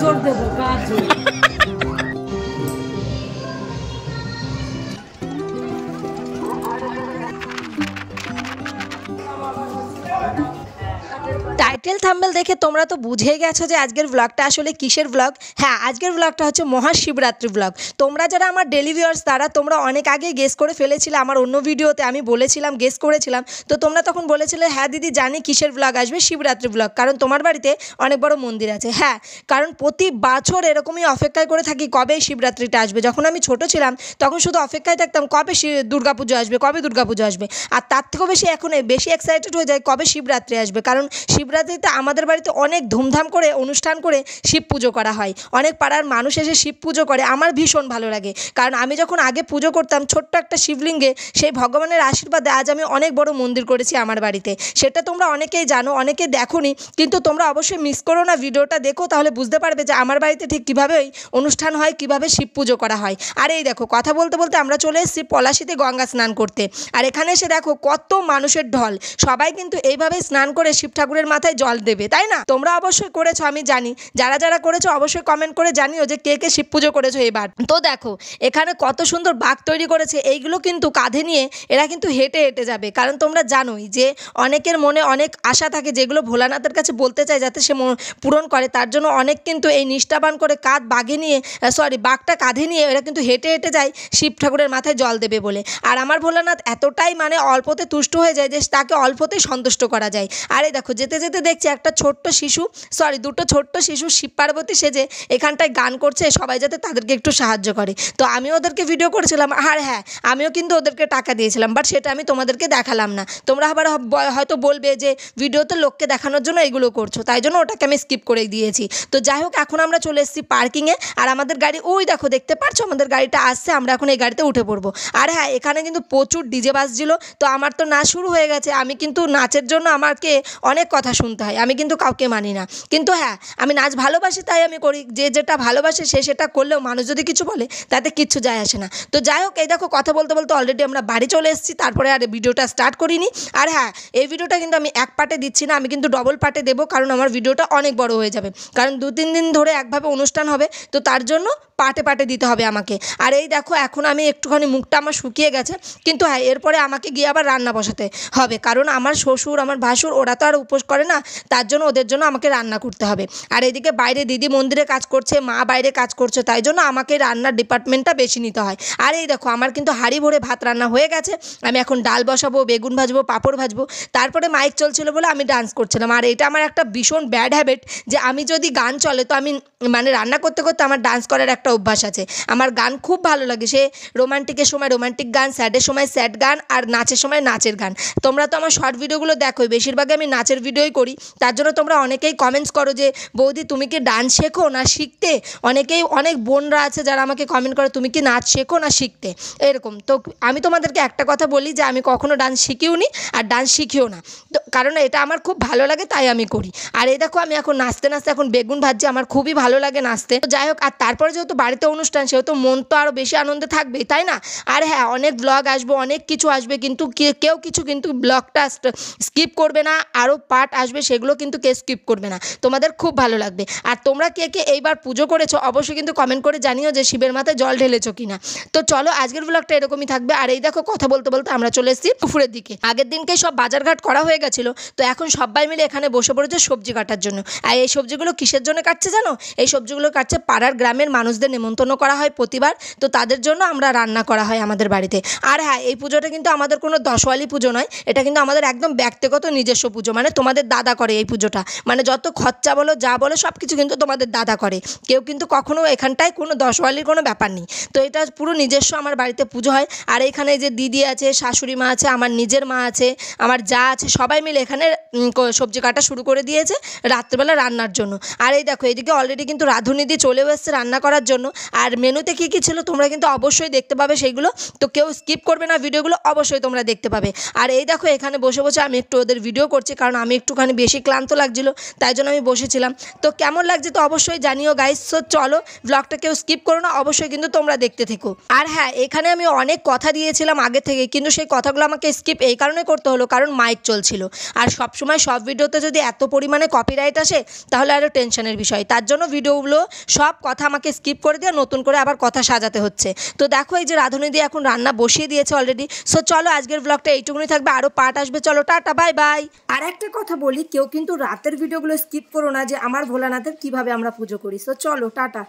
জোর দেবো কাজ টাইটেল থাম্বনেল দেখে তোমরা তো বুঝেই গেছো যে আজকের ব্লগটা আসলে কিসের ব্লগ। হ্যাঁ, আজকের ব্লগটা হচ্ছে মহাশিবরাত্রি ব্লগ। তোমরা যারা আমার ডেলি ভিউয়ার্স তারা তোমরা অনেক আগেই গেস করে ফেলেছিলে। আমার অন্য ভিডিওতে আমি বলেছিলাম, গেস করেছিলাম, তো তোমরা তখন বলেছিলে হ্যাঁ দিদি জানি কিসের ব্লগ আসবে, শিবরাত্রি ব্লগ, কারণ তোমার বাড়িতে অনেক বড় মন্দির আছে। হ্যাঁ, কারণ প্রতি বছর এরকমই অপেক্ষায় করে থাকি কবে শিবরাত্রিটা আসবে। যখন আমি ছোট ছিলাম তখন শুধু অপেক্ষায় থাকতাম কবে দুর্গাপুজো আসবে, কবে দুর্গাপুজো আসবে। আর তার থেকেও বেশি এখন বেশি এক্সাইটেড হয়ে যায় কবে শিবরাত্রি আসবে, কারণ শিবরাত্রিতে আমাদের বাড়িতে অনেক ধুমধাম করে অনুষ্ঠান করে শিব পুজো করা হয়। অনেক পাড়ার মানুষ এসে শিব পুজো করে, আমার ভীষণ ভালো লাগে। কারণ আমি যখন আগে পুজো করতাম ছোট্ট একটা শিবলিঙ্গে, সেই ভগবানের আশীর্বাদে আজ আমি অনেক বড় মন্দির করেছি আমার বাড়িতে। সেটা তোমরা অনেকেই জানো, অনেকে দেখোনি, কিন্তু তোমরা অবশ্যই মিস করো না, ভিডিওটা দেখো, তাহলে বুঝতে পারবে যে আমার বাড়িতে ঠিক কীভাবে ওই অনুষ্ঠান হয়, কীভাবে শিব পুজো করা হয়। আর এই দেখো কথা বলতে বলতে আমরা চলে এসেছি পলাশীতে গঙ্গা স্নান করতে। আর এখানে এসে দেখো কত মানুষের ঢল, সবাই কিন্তু এইভাবেই স্নান করে শিব ঠাকুরের মাথায় জল দেবে, তাই না? তোমরা অবশ্যই করেছো আমি জানি, যারা যারা করেছো অবশ্যই কমেন্ট করে জানিও যে কে কে শিব পুজো করেছো এবার। তো দেখো এখানে কত সুন্দর বাঘ তৈরি করেছে, এইগুলো কিন্তু কাঁধে নিয়ে এরা কিন্তু হেঁটে হেঁটে যাবে। কারণ তোমরা জানোই যে অনেকের মনে অনেক আশা থাকে যেগুলো ভোলানাথের কাছে বলতে চায় যাতে সে পূরণ করে, তার জন্য অনেক কিন্তু এই নিষ্ঠাবান করে বাঘটা কাঁধে নিয়ে এরা কিন্তু হেঁটে হেঁটে যায় শিব ঠাকুরের মাথায় জল দেবে বলে। আর আমার ভোলানাথ এতটাই মানে অল্পতে তুষ্ট হয়ে যায় যে তাকে অল্পতেই সন্তুষ্ট করা যায়। আর এই দেখো যেতে যেতে দেখছি একটা দুটো ছোট্ট শিশু শিব পার্বতী সেজে এখানটায় গান করছে, সবাই যাতে তাদেরকে একটু সাহায্য করে। তো আমিও ওদেরকে ভিডিও করেছিলাম, আর হ্যাঁ আমিও কিন্তু ওদেরকে টাকা দিয়েছিলাম, বাট সেটা আমি তোমাদেরকে দেখালাম না। তোমরা আবার হয়তো বলবে যে ভিডিওতে লোককে দেখানোর জন্য এগুলো করছো, তাই জন্য ওটাকে আমি স্কিপ করে দিয়েছি। তো যাই হোক এখন আমরা চলে এসেছি পার্কিংয়ে, আর আমাদের গাড়ি ওই দেখো দেখতে পাচ্ছ আমাদের গাড়িটা আসছে, আমরা এখন এই গাড়িতে উঠে পড়বো। আর হ্যাঁ এখানে কিন্তু প্রচুর ডিজে বাজছিল, তো আমার তো নাচ শুরু হয়ে গেছে। আমি কিন্তু নাচের জন্য আমাকে অনেক কথা শুনতে হয়, আমি কিন্তু কাউকে মানি না, কিন্তু হ্যাঁ আমি নাচ ভালোবাসি তাই আমি করি। যে যেটা ভালোবাসে সে সেটা করলেও মানুষ যদি কিছু বলে তাতে কিচ্ছু যায় আসে না। তো যাই হোক এই দেখো কথা বলতে বলতে অলরেডি আমরা বাড়ি চলে এসেছি, তারপরে আর ভিডিওটা স্টার্ট করিনি। আর হ্যাঁ এই ভিডিওটা কিন্তু আমি এক পার্টে দিচ্ছি না, আমি কিন্তু ডবল পার্টে দেবো, কারণ আমার ভিডিওটা অনেক বড় হয়ে যাবে। কারণ 2-3 দিন ধরে একভাবে অনুষ্ঠান হবে, তো তার জন্য পার্টে পার্টে দিতে হবে আমাকে। আর এই দেখো এখন আমি একটুখানি মুখটা আমার শুকিয়ে গেছে, কিন্তু হ্যাঁ এরপরে আমাকে গিয়ে আবার রান্না বসাতে হবে, কারণ আমার শ্বশুর আমার ভাসুর ওরা তো আর উপোস করে না, তার জন্য ওদের জন্য আমাকে রান্না করতে হবে। আর এদিকে বাইরে দিদি মন্দিরে কাজ করছে, মা বাইরে কাজ করছে, তাই জন্য আমাকে রান্নার ডিপার্টমেন্টটা বেশি নিতে হয়। আর এই দেখো আমার কিন্তু হাঁড়ি ভরে ভাত রান্না হয়ে গেছে, আমি এখন ডাল বসাবো, বেগুন ভাজবো, পাঁপড় ভাজবো। তারপরে মাইক চলছিল বলে আমি ডান্স করছিলাম। আর এটা আমার একটা ভীষণ ব্যাড হ্যাবিট যে আমি যদি গান চলে তো আমি মানে রান্না করতে করতে আমার ডান্স করার একটা অভ্যাস আছে। আমার গান খুব ভালো লাগে, সে রোমান্টিকের সময় রোমান্টিক গান, স্যাডের সময় স্যাড গান, আর নাচের সময় নাচের গান। তোমরা তো আমার শর্ট ভিডিওগুলো দেখোই, বেশিরভাগই আমি নাচের ভিডিওই করি, তার জন্য তোমরা অনেকেই কমেন্টস করো যে বৌদি তুমি কি ডান্স শেখো না শিখতে। অনেক বোনরা আছে যারা আমাকে কমেন্ট করে তুমি কি নাচ শেখো না শিখতে, এরকম। তো আমি তোমাদেরকে একটা কথা বলি যে আমি কখনো ডান্স শিখিও নি আর ডান্স শিখিও না, তো কারণ এটা আমার খুব ভালো লাগে তাই আমি করি। আর এই দেখো আমি এখন নাচতে নাচতে এখন বেগুন ভাজছি, আমার খুবই ভালো লাগে নাচতে। তো যাই হোক, আর তারপরে যেহেতু বাড়িতে অনুষ্ঠান সেহেতু মন তো আরও বেশি আনন্দে থাকবেই, তাই না? আর হ্যাঁ অনেক ব্লগ আসবে, অনেক কিছু আসবে, কিন্তু কেউ কিছু কিন্তু ব্লগটা স্কিপ করবে না, আরও পার্ট আসবে সেগুলো কিন্তু কেউ স্কিপ করবে না, তোমাদের খুব ভালো লাগবে। আর তোমরা কে কে এইবার পুজো করেছো অবশ্যই কিন্তু কমেন্ট করে জানিও যে শিবের মাথায় জল ঢেলেছো কিনা। তো চলো আজকের ব্লগটা এরকমই থাকবে। আর এই দেখো কথা বলতে বলতে আমরা চলে এসেছি দুপুরের দিকে। আগের দিনকে সব বাজারঘাট করা হয়ে গেছিলো, তো এখন সবাই মিলে এখানে বসে পড়েছে সবজি কাটার জন্য। আর এই সবজিগুলো কিসের জন্য কাটছে জানো? এই সবজিগুলো কাটছে পাড়ার গ্রামের মানুষদের নেমন্তন্ন করা হয় প্রতিবার, তো তাদের জন্য আমরা রান্না করা হয় আমাদের বাড়িতে। আর হ্যাঁ এই পুজোটা কিন্তু আমাদের কোনো দশওয়ালি পুজো নয়, এটা কিন্তু আমাদের একদম ব্যক্তিগত নিজস্ব পুজো, মানে তোমাদের দাদা করে এই পুজোটা, মানে যত খরচা বলো যা বলো সব কিছু কিন্তু তোমাদের দাদা করে, কেউ কিন্তু কখনো এখানটায় কোনো দশওয়ালির কোনো ব্যাপার নেই। তো এটা পুরো নিজস্ব আমার বাড়িতে পুজো হয়। আর এখানে যে দিদি আছে, শাশুড়ি মা আছে, আমার নিজের মা আছে, আমার যা আছে, সবাই মিলে এখানে সবজি কাটা শুরু করে দিয়েছে রাত্রেবেলা রান্নার জন্য। আর এই দেখো এদিকে অলরেডি কিন্তু রাঁধুনিদি চলেও এসছে রান্না করার জন্য। আর মেনুতে কী কী ছিল তোমরা কিন্তু অবশ্যই দেখতে পাবে সেইগুলো, তো কেউ স্কিপ করবে না, ভিডিওগুলো অবশ্যই তোমরা দেখতে পাবে। আর এই দেখো এখানে বসে বসে আমি একটু ওদের ভিডিও করছি, কারণ আমি একটুখানি বেশি ক্লান্ত লাগছিল, তাই জন্য আমি বসেছিলাম। তো কেমন লাগছে তো অবশ্যই জানিও গাইস। সো চলো, ব্লগটা কেউ স্কিপ করো না, অবশ্যই কিন্তু তোমরা দেখতে থেকো। আর হ্যাঁ, এখানে আমি অনেক কথা দিয়েছিলাম আগে থেকে, কিন্তু সেই কথাগুলো আমাকে স্কিপ এই কারণে করতে হলো কারণ মাইক চলছিল। আর সবসময় সব ভিডিওতে যদি এত পরিমাণে কপিরাইট আসে তাহলে আরও টেনশনের বিষয়। তার জন্য ভিডিওগুলো সব কথা আমাকে স্কিপ করে দিয়ে নতুন করে আবার কথা সাজাতে হচ্ছে। তো দেখো এই যে রাঁধুনি দিয়ে এখন রান্না বসিয়ে দিয়েছে অলরেডি। সো চলো, আজকের ব্লগটা এইটুকুনি থাকবে, আরও পার্ট আসবে। চলো টাটা, বাই বাই। আর একটা কথা বলি, কেউ কিন্তু রাতের ভিডিওগুলো স্কিপ করো না, যে আমার ভোলানাথের কিভাবে আমরা পুজো করি। সো চলো টাটা।